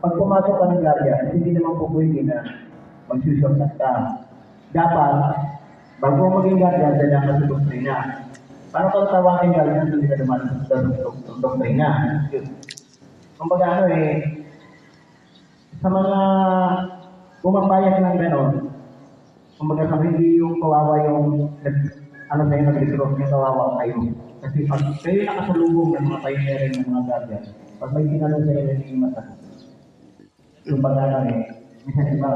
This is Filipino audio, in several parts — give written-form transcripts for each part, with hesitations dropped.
pag pumasok ka ng guardian, hindi naman po pwede na magsushortcut ka. Dapat, bago mo maging guardian, dala ka sa doktrina. Paano kung tawagin guardian, hindi ka naman sa doktrina? Kumbaga sa mga pumapayag ng gano'n, kumbaga sa hindi yung kawawa yung sa'yo nag-recruit yung kawawa kayo. Kasi pag kayo nakasalubong ng mga pioneering ng mga guardian, pag may tinanong sa'yo na hindi masagot, yung pag-ano minsan iba,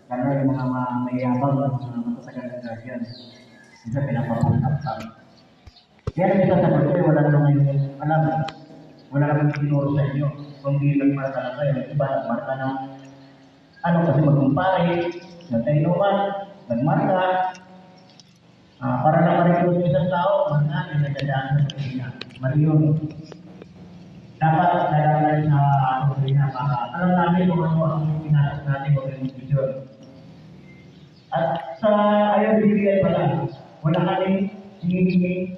lalo yung mga mayayabang ng mga matatagal na guardian, minsan pinapapusap ka. Kaya minsan sa pagkakas, wala naman yung alam, wala naman tinuro sa inyo. Kung di nagmarka na kayo, iba nagmarka na kasi magkumpare, nagtainuman, nagmarka, para na ma-recruit yung isang tao, yung nagdadaan sa pagkina. Mali yun. Dapat dadaan sa pagkina para alam namin kung ano ang pinasok natin o yung vision. At sa ayaw bibigay pala, wala kami hinihingi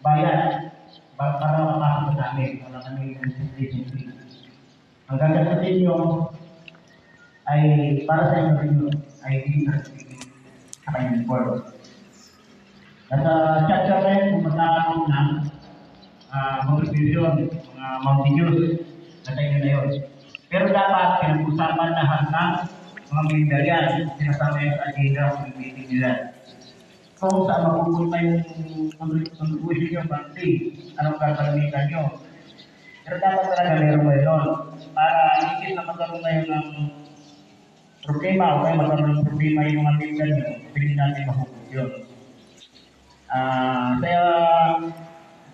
bayad para makakasok sa amin. Wala kami registration fee. Ang gagastusin nyo ay para sa inyo ID certificate sa kanyang board. Nasa chat na rin kung magkakaroon ng contribution, mga mountainous, nasa inyo na yun. Pero dapat pinag-usapan lahat ng mga militarian, sinasama yung sa agenda ng meeting nila. Kung saan mapupunta yung contribution nyo, pati, anong gagamitan nyo. Pero dapat talaga meron mo yun para hindi na magkaroon tayo ng problema o kaya magkaroon ng problema yung mga military nyo, pwede natin mahugot yun. Kaya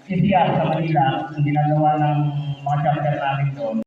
CCR sa Manila, ang ginagawa ng mga chapter namin doon,